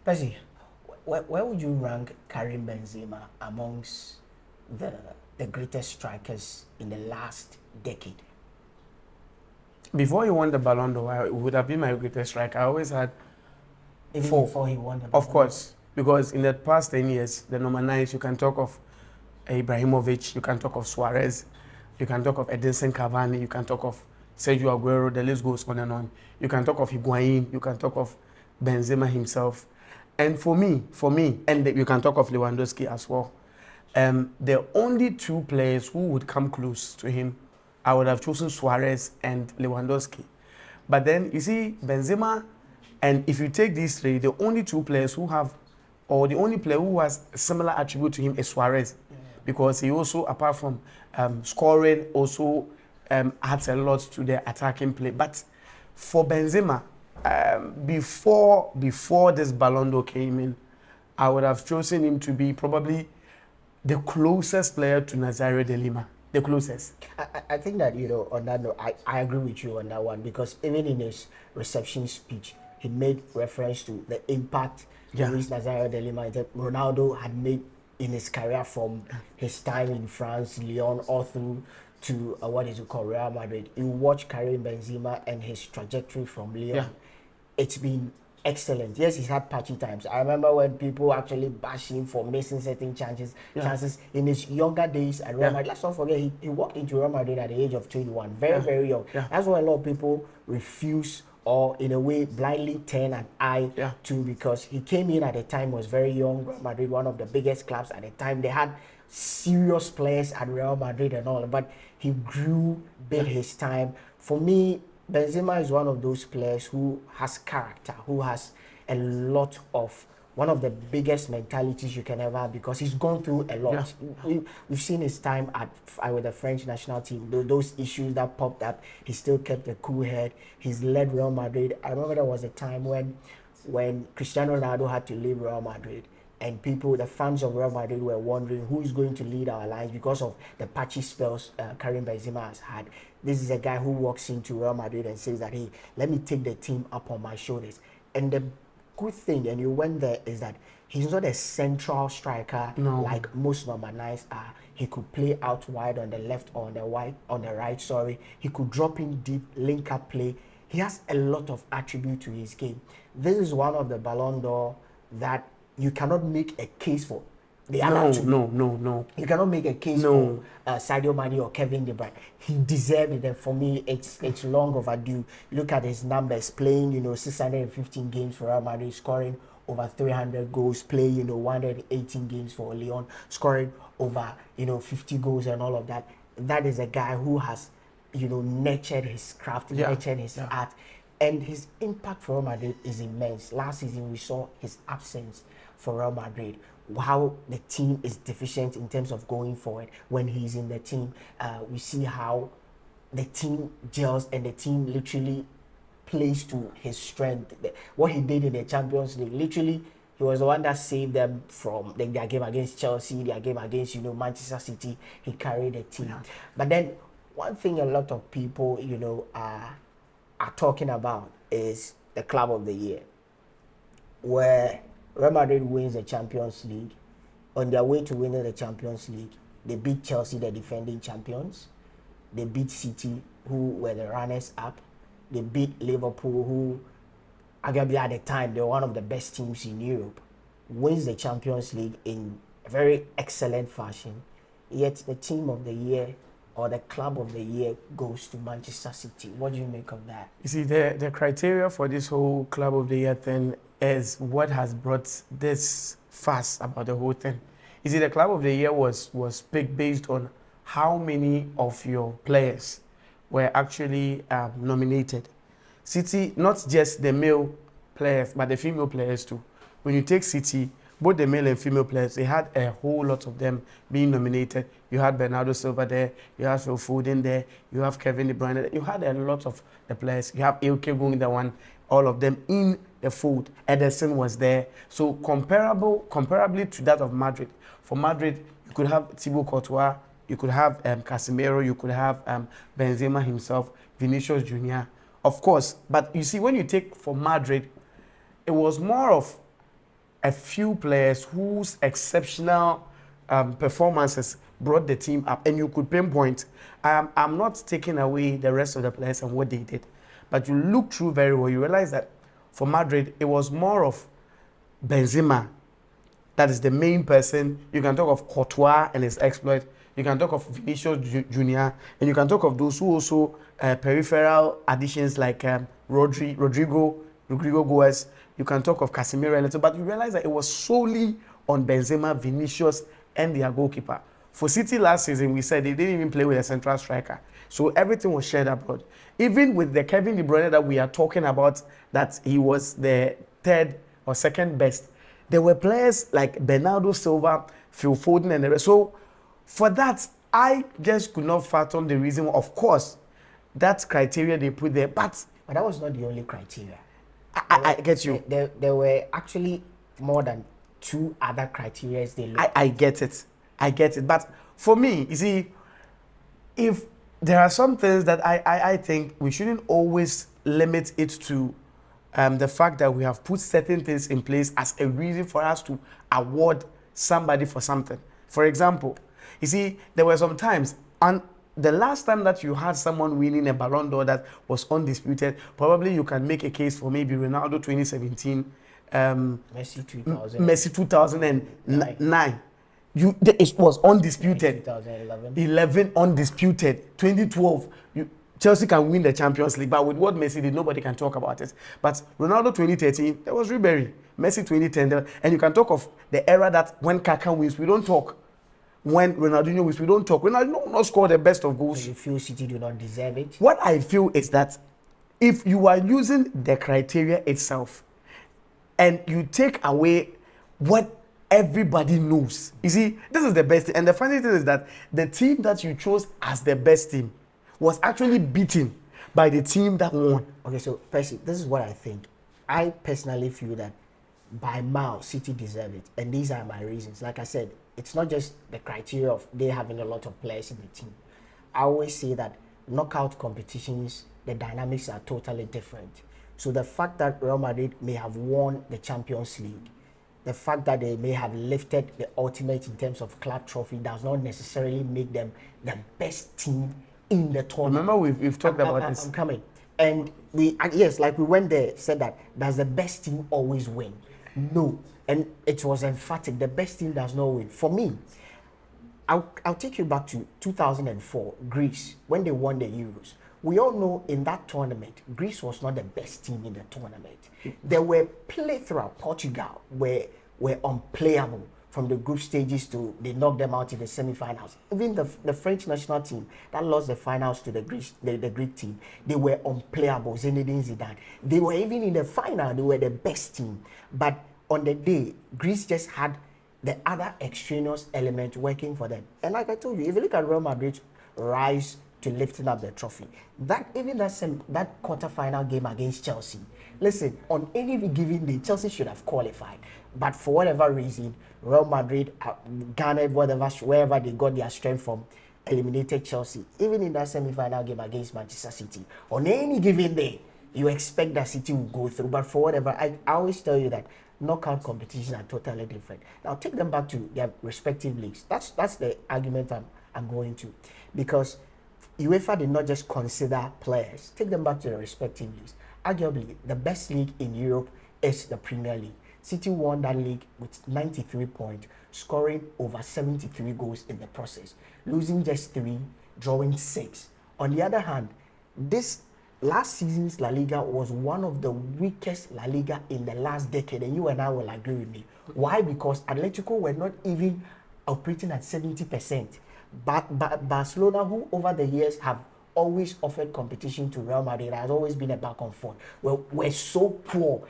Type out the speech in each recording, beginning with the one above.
Percy, where would you rank Karim Benzema amongst the the greatest strikers in the last decade? Before he won the Ballon d'Or, it would have been my greatest striker. I always had Even four, before he won the of Ballon d'Or? course, because in the past 10 years, the number nines, you can talk of Ibrahimovic, you can talk of Suarez, you can talk of Edinson Cavani, you can talk of Sergio Aguero, the list goes on and on. You can talk of Higuain, you can talk of Benzema himself. And for me, and you can talk of Lewandowski as well. The only two players who would come close to him, I would have chosen Suarez and Lewandowski. But then you see Benzema, and if you take these three, the only two players who have, or the only player who has a similar attribute to him is Suarez, because he also, apart from scoring, also adds a lot to the attacking play. But for Benzema, before this Ballon d'Or came in, I would have chosen him to be probably the closest player to Nazario de Lima. The closest. I think that, on that note, I agree with you on that one, because even in his reception speech, he made reference to the impact Luis Nazario de Lima that Ronaldo had made in his career from his time in France, Lyon, all through to what is it called, Real Madrid. You watch Karim Benzema and his trajectory from Lyon. It's been excellent. Yes, he's had patchy times. I remember when people actually bash him for missing certain chances in his younger days at Real Madrid. Let's not forget, he walked into Real Madrid at the age of 21, very young. That's why a lot of people refuse, or in a way blindly turn an eye to, because he came in at the time, was very young. Real Madrid, one of the biggest clubs at the time. They had serious players at Real Madrid and all, but he grew, bid his time. For me, Benzema is one of those players who has character, who has a lot of, one of the biggest mentalities you can ever have, because he's gone through a lot. We've seen his time with the French national team, those issues that popped up, he still kept a cool head. He's led Real Madrid. I remember there was a time when Cristiano Ronaldo had to leave Real Madrid, and the fans of Real Madrid were wondering who is going to lead our lines because of the patchy spells Karim Benzema has had. This is a guy who walks into Real Madrid and says that, hey, let me take the team up on my shoulders. And the good thing, and you went there, is that he's not a central striker like most number nines are. He could play out wide on the left or on the right, sorry. He could drop in deep, link up play. He has a lot of attribute to his game. This is one of the Ballon d'Or that you cannot make a case for. The other two. No. You cannot make a case for Sadio Mane or Kevin De Bruyne. He deserved it, and for me, it's long overdue. Look at his numbers: playing, 615 games for Real Madrid, scoring over 300 goals, playing, 118 games for Lyon, scoring over, 50 goals and all of that. That is a guy who has, nurtured his craft, nurtured his art, and his impact for Real Madrid is immense. Last season, we saw his absence for Real Madrid, how the team is deficient in terms of going forward. When he's in the team, we see how the team gels and the team literally plays to his strength. What he did in the Champions League, literally, he was the one that saved them from their game against Chelsea, their game against, Manchester City. He carried the team. But then, one thing a lot of people, are talking about is the Club of the Year, where Real Madrid wins the Champions League. On their way to winning the Champions League, they beat Chelsea, the defending champions. They beat City, who were the runners-up. They beat Liverpool, who, arguably at the time, they were one of the best teams in Europe. Wins the Champions League in a very excellent fashion. Yet the Team of the Year, or the Club of the Year, goes to Manchester City. What do you make of that? You see, the criteria for this whole Club of the Year thing is what has brought this fuss about the whole thing. You see, the Club of the Year was picked based on how many of your players were actually nominated. City, not just the male players, but the female players too. When you take City, both the male and female players, they had a whole lot of them being nominated. You had Bernardo Silva there, you have Phil Foden there, you have Kevin De Bruyne there. You had a lot of the players. You have Ilkay Gundogan, all of them in the fold. Ederson was there. So comparably to that of Madrid. For Madrid, you could have Thibaut Courtois, you could have Casemiro, you could have Benzema himself, Vinicius Junior, of course. But you see, when you take for Madrid, it was more of a few players whose exceptional performances brought the team up, and you could pinpoint. I'm not taking away the rest of the players and what they did, but you look through very well, you realize that for Madrid, it was more of Benzema that is the main person. You can talk of Courtois and his exploit. You can talk of Vinicius Junior, and you can talk of those who also peripheral additions like Rodrigo Goes. You can talk of Casemiro a little, but you realize that it was solely on Benzema, Vinicius, and their goalkeeper. For City last season, we said they didn't even play with a central striker. So everything was shared abroad. Even with the Kevin De Bruyne that we are talking about, that he was the third or second best, there were players like Bernardo Silva, Phil Foden, and the rest. So for that, I just could not fathom the reason. Of course, that criteria they put there, but that was not the only criteria. I get you. There were actually more than 2 other criteria they looked. I get it. But for me, you see, if there are some things that I think we shouldn't always limit it to the fact that we have put certain things in place as a reason for us to award somebody for something. For example, you see, there were some times, and the last time that you had someone winning a Ballon d'Or that was undisputed, probably you can make a case for maybe Ronaldo 2017, Messi 2009. It was undisputed. 2011 undisputed. 2012, Chelsea can win the Champions League, but with what Messi did, nobody can talk about it. But Ronaldo 2013, there was Ribery. Messi 2010, and you can talk of the era that when Kaká wins, we don't talk. When Ronaldinho wins, we don't talk. Ronaldinho will not score the best of goals. So you feel City do not deserve it? What I feel is that if you are using the criteria itself and you take away what everybody knows, you see, this is the best thing. And the funny thing is that the team that you chose as the best team was actually beaten by the team that won. Okay, so Percy, this is what I think. I personally feel that by miles, City deserve it. And these are my reasons. Like I said, it's not just the criteria of they having a lot of players in the team. I always say that knockout competitions, the dynamics are totally different. So the fact that Real Madrid may have won the Champions League, the fact that they may have lifted the ultimate in terms of club trophy does not necessarily make them the best team in the tournament. Remember, we've talked about this. I'm coming. And yes, like we went there, said that, does the best team always win? No. And it was emphatic, the best team does not win. For me, I'll take you back to 2004, Greece, when they won the Euros. We all know in that tournament, Greece was not the best team in the tournament. There were plethora. Portugal were unplayable from the group stages to they knocked them out in the semi-finals. Even the French national team that lost the finals to the Greek team, they were unplayable. Zinedine Zidane. They were even in the final, they were the best team. But on the day, Greece just had the other extraneous element working for them. And like I told you, if you look at Real Madrid's rise to lifting up the trophy, that quarter-final game against Chelsea, listen, on any given day, Chelsea should have qualified. But for whatever reason, Real Madrid garnered wherever they got their strength from, eliminated Chelsea. Even in that semi-final game against Manchester City, on any given day, you expect that City will go through. But for whatever, I always tell you that knockout competitions are totally different. Now take them back to their respective leagues. That's the argument I'm going to, because UEFA did not just consider players. Take them back to their respective leagues. Arguably, the best league in Europe is the Premier League. City won that league with 93 points, scoring over 73 goals in the process, losing just 3, drawing 6. On the other hand, this last season's La Liga was one of the weakest La Liga in the last decade, and you and I will agree with me. Why? Because Atletico were not even operating at 70%. But Barcelona, who over the years have always offered competition to Real Madrid, has always been a back and forth. We're so poor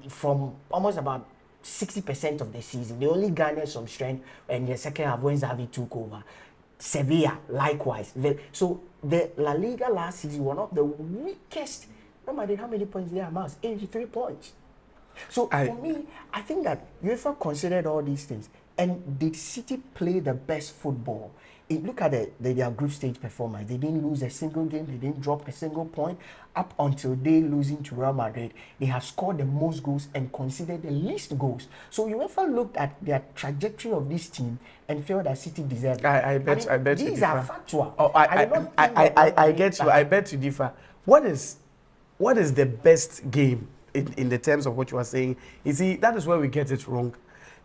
from almost about 60% of the season. They only garnered some strength in the second half when Xavi took over. Sevilla, likewise. So the La Liga last season, one of the weakest. Real Madrid, how many points did they amass? 83 points. So for me, I think that UEFA considered all these things. And did City play the best football? Look at their group stage performance. They didn't lose a single game. They didn't drop a single point up until they losing to Real Madrid. They have scored the most goals and conceded the least goals. So UEFA looked at their trajectory of this team and felt that City deserved it. I bet these are factual. Oh, I get you. I bet you differ. What is the best game in the terms of what you are saying? You see, that is where we get it wrong.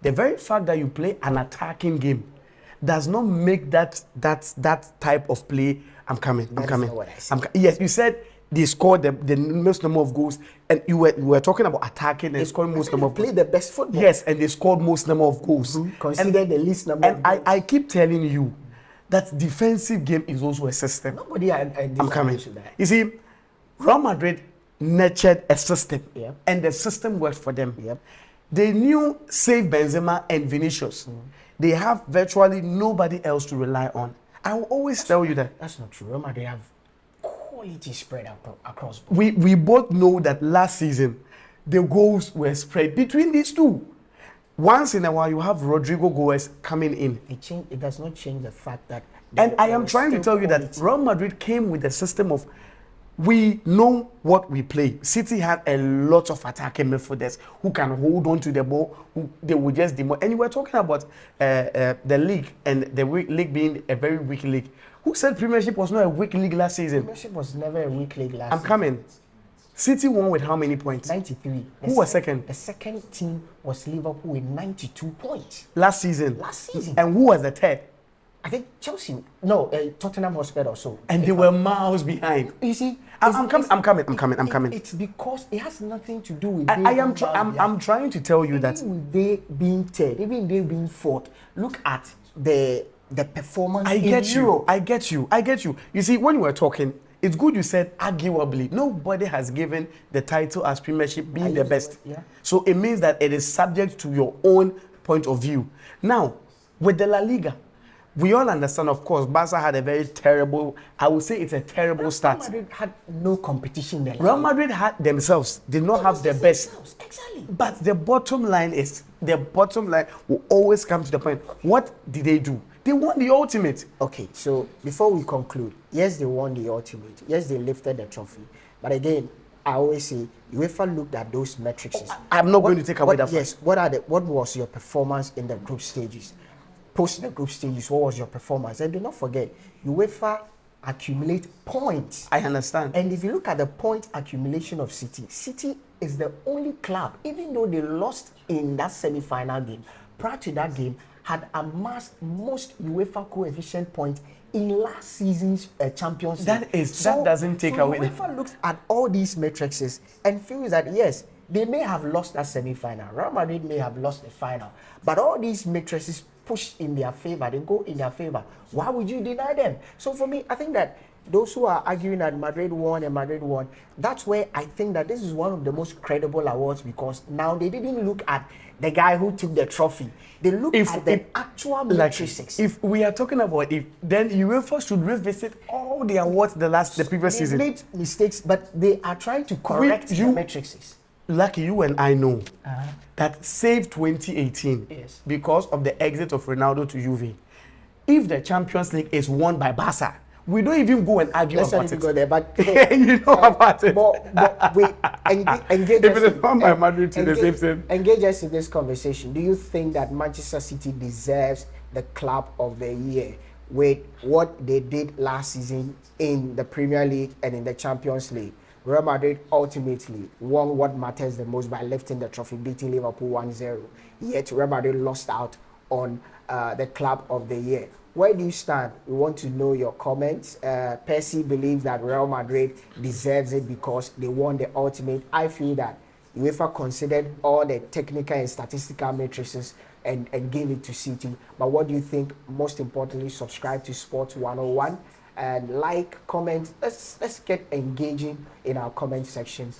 The very fact that you play an attacking game does not make that type of play. I'm coming. Not what I said. Yes, you said they scored the most number of goals, and you were talking about attacking and scoring most number of goals. Play the best football. Yes, and they scored most number of goals. Consider the least number. And I keep telling you that defensive game is also a system. Nobody I'm coming. to that. You see, Real Madrid nurtured a system, Yep. and the system worked for them. Yep. They knew, save Benzema and Vinicius, they have virtually nobody else to rely on. I will always tell you that. That's not true. Real Madrid have quality spread across board. We both know that last season, the goals were spread between these two. Once in a while, you have Rodrigo Goes coming in. It does not change the fact that. And I am trying to tell you that Real Madrid came with a system of, we know what we play. City had a lot of attacking midfielders who can hold on to the ball, who they will just demolish. And you were talking about the league and the league being a very weak league. Who said Premiership was not a weak league last season? Premiership was never a weak league last season. I'm coming. City won with how many points? 93. Who was second? The second team was Liverpool with 92 points. Last season. And who was the third? I think Chelsea. No, Tottenham Hotspur or so. And they were miles behind. You see, I'm coming. It's because it has nothing to do with. I'm trying to tell you that. Even with they being third, even they being fourth, look at the performance in Europe. I get you. You see, when we were talking, it's good you said arguably nobody has given the title as Premiership being the best. Yeah. So it means that it is subject to your own point of view. Now, with the La Liga, we all understand, of course, Barca had a very terrible, I would say it's a terrible start. Real Madrid had no competition there. Real Madrid did not have the best. Exactly. But the bottom line will always come to the point. What did they do? They won the ultimate. Okay, so before we conclude, yes, they won the ultimate. Yes, they lifted the trophy. But again, I always say, UEFA looked at those metrics. I'm not going to take away that fact. Yes, what was your performance in the group stages? Post the group stages, what was your performance? And do not forget, UEFA accumulate points. I understand. And if you look at the point accumulation of City is the only club, even though they lost in that semi-final game, prior to that game, had amassed most UEFA coefficient points in last season's Champions League. That doesn't take away. UEFA looks at all these matrices and feels that yes, they may have lost that semi-final. Real Madrid may have lost the final, but all these matrices push in their favor. They go in their favor. Why would you deny them? So for me, I think that those who are arguing that Madrid won, that's where I think that this is one of the most credible awards, because now they didn't look at the guy who took the trophy. They look at the actual matrices. If we are talking about then UEFA should revisit all the awards the previous season. They made mistakes, but they are trying to correct the matrices. Lucky you and I know that save 2018 because of the exit of Ronaldo to Juve. If the Champions League is won by Barca, we don't even go and argue about it. Go there, but you know about it. But we engage. If it is won by Madrid, to the same thing. Engage us in this conversation. Do you think that Manchester City deserves the Club of the Year with what they did last season in the Premier League and in the Champions League? Real Madrid ultimately won what matters the most by lifting the trophy, beating Liverpool 1-0. Yet Real Madrid lost out on the Club of the Year. Where do you stand? We want to know your comments. Percy believes that Real Madrid deserves it because they won the ultimate. I feel that UEFA considered all the technical and statistical matrices and gave it to City. But what do you think? Most importantly, subscribe to Sports 101 and like, comment. Let's get engaging in our comment section.